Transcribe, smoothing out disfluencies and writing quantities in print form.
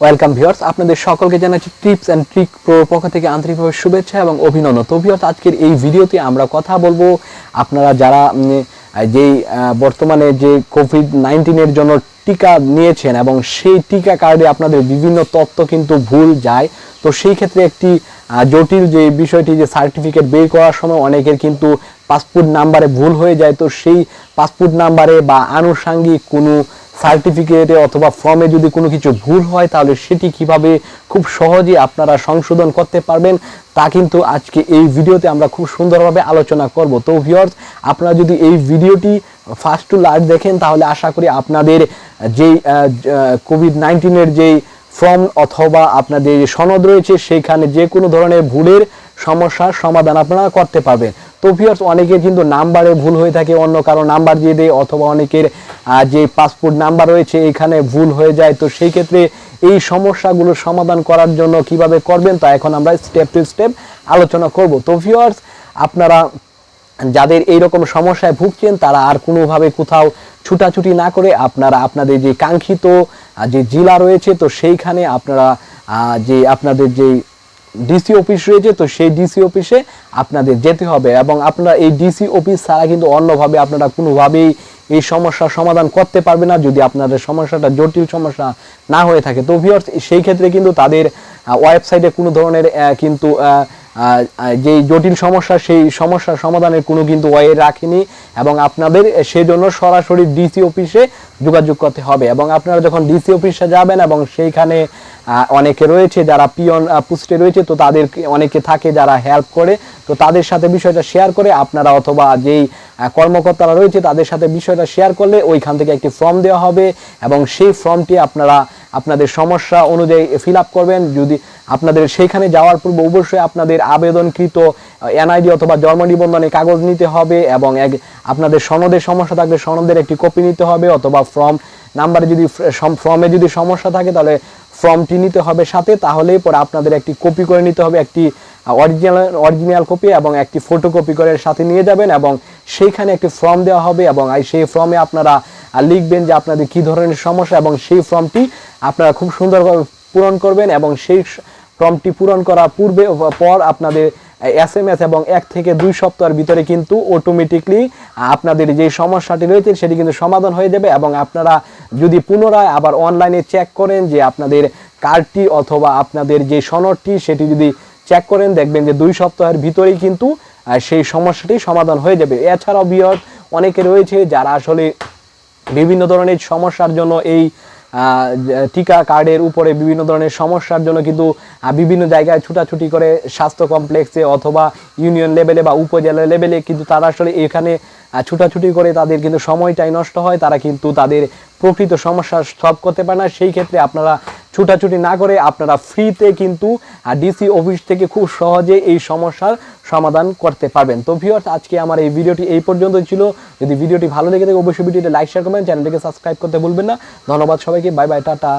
Welcome viewers, আপনাদের সকলকে জানাচ্ছি টিপস অ্যান্ড ট্রিক প্রোর পক্ষ থেকে আন্তরিকভাবে শুভেচ্ছা এবং অভিনন্দন। তো ভিউয়ার্স, আজকের এই ভিডিওতে আমরা কথা বলবো আপনারা যারা যেই বর্তমানে যে কোভিড-19 জন্য টিকা নিয়েছেন এবং সেই টিকা কার্ডে আপনাদের বিভিন্ন তথ্য কিন্তু ভুল যায়। তো সেই ক্ষেত্রে একটি জটিল যে বিষয়টি, যে সার্টিফিকেট বের করার সময় অনেকের কিন্তু পাসপোর্ট নাম্বারে ভুল হয়ে যায়। তো সেই পাসপোর্ট নাম্বারে বা আনুষঙ্গিক কোনো সার্টিফিকেটে অথবা ফর্মে যদি কোনো কিছু ভুল হয়, তাহলে সেটি কিভাবে খুব সহজে আপনারা সংশোধন করতে পারবেন তা কিন্তু আজকে এই ভিডিওতে আমরা খুব সুন্দরভাবে আলোচনা করব। তো ভিউয়ার্স, আপনারা যদি এই ভিডিওটি ফার্স্ট টু লাস্ট দেখেন, তাহলে আশা করি আপনাদের যেই কোভিড-19 যেই ফর্ম অথবা আপনাদের যে সনদ রয়েছে, সেখানে যে কোনো ধরনের ভুলের সমস্যার সমাধান আপনারা করতে পারবেন। তো ভিউয়ার্স, অনেকের কিন্তু নাম্বারে ভুল হয়ে থাকে, অন্য কারো নাম্বার দিয়ে দেয়, অথবা অনেকের যে পাসপোর্ট নাম্বার রয়েছে এখানে ভুল হয়ে যায়। তো সেই ক্ষেত্রে এই সমস্যাগুলোর সমাধান করার জন্য কিভাবে করবেন তা এখন আমরা স্টেপ টু স্টেপ আলোচনা করব। তো ভিউয়ার্স, আপনারা যাদের এইরকম সমস্যায় ভুগছেন, তারা আর কোনোভাবে কোথাও ছুটাছুটি না করে আপনারা আপনাদের যে কাঙ্ক্ষিত যে জেলা রয়েছে, তো সেইখানে আপনারা যে আপনাদের যে ডিসি অফিস রয়েছে, তো সেই ডিসি অফিসে আপনাদের যেতে হবে এবং আপনারা এই ডিসি অফিস ছাড়া কিন্তু অন্যভাবে আপনারা কোনোভাবেই এই সমস্যার সমাধান করতে পারবে না, যদি আপনাদের সমস্যাটা জটিল সমস্যা না হয়ে থাকে। তো ভিউয়ার্স, সেই ক্ষেত্রে কিন্তু তাদের ওয়েবসাইটে কোনো ধরনের কিন্তু যে জটিল সমস্যা, সেই সমস্যার সমাধানের কোনো কিন্তু ওয়ে রাখেনি এবং আপনাদের সেজন্য সরাসরি ডিসি অফিসে যোগাযোগ করতে হবে। এবং আপনারা যখন ডিসি অফিসে যাবেন এবং সেইখানে অনেকে রয়েছে যারা পিয়ন পোস্টে রয়েছে, তো তাদের অনেকে থাকে যারা হেল্প করে, তো তাদের সাথে বিষয়টা শেয়ার করে আপনারা অথবা যেই কর্মকর্তারা রয়েছে তাদের সাথে বিষয়টা শেয়ার করলে ওইখান থেকে একটি ফর্ম দেওয়া হবে এবং সেই ফর্মটি আপনারা আপনাদের সমস্যা অনুযায়ী ফিল আপ করবেন। যদি আপনাদের সেইখানে যাওয়ার পূর্বে অবশ্যই আপনাদের আবেদনকৃত এনআইডি অথবা জন্ম নিবন্ধনের কাগজ নিতে হবে এবং আপনাদের সনদের সমস্যা থাকলে সনদের একটি কপি নিতে হবে, অথবা ফর্ম নাম্বারে যদি ফর্মে যদি সমস্যা থাকে তাহলে ফর্মটি নিতে হবে সাথে। তাহলেই পরে আপনাদের একটি কপি করে নিতে হবে, একটি অরিজিনাল কপি এবং একটি ফটোকপি করে সাথে নিয়ে যাবেন এবং সেইখানে একটি ফর্ম দেওয়া হবে এবং সেই ফর্মে আপনারা লিখবেন যে আপনাদের কি ধরনের সমস্যা এবং সেই ফর্মটি আপনারা খুব সুন্দরভাবে পূরণ করবেন এবং সেই ফর্মটি পূরণ করার পর আপনাদের SMS এবং 1 থেকে 2 সপ্তাহের ভিতরে কিন্তু অটোমেটিকলি আপনাদের যে সমস্যাটি রয়েছে সেটি কিন্তু সমাধান হয়ে যাবে। এবং আপনারা যদি পুনরায় আবার অনলাইনে চেক করেন যে আপনাদের কার্ডটি অথবা আপনাদের যে সনদটি সেটি যদি চেক করেন, দেখবেন যে 2 সপ্তাহের ভিতরেই কিন্তু সেই সমস্যাটি সমাধান হয়ে যাবে। এছাড়াও ভিউয়ার্স, অনেকে রয়েছে যারা আসলে বিভিন্ন ধরনের সমস্যার জন্য এই টিকা কার্ডের উপরে বিভিন্ন ধরনের সমস্যার জন্য কিন্তু বিভিন্ন জায়গায় ছুটাছুটি করে, স্বাস্থ্য কমপ্লেক্সে অথবা ইউনিয়ন লেভেলে বা উপজেলা লেভেলে কিন্তু তারা আসলে এখানে ছুটাছুটি করে তাদের কিন্তু সময়টাই নষ্ট হয়, তারা কিন্তু তাদের প্রকৃত সমস্যা সলভ করতে পারে না। সেই ক্ষেত্রে আপনারা ছুটাছুটি না করে আপনারা ফ্রিতে কিন্তু ডিসি অফিস থেকে খুব সহজে এই সমস্যার সমাধান করতে পারবেন। তো ভিউয়ার্স, আজকে আমার এই ভিডিওটি এই পর্যন্ত ছিল। যদি ভিডিওটি ভালো লেগে থাকে অবশ্যই ভিডিওটি লাইক শেয়ার করবেন, চ্যানেলটিকে সাবস্ক্রাইব করতে ভুলবেন না। ধন্যবাদ সবাইকে, বাই বাই, টাটা।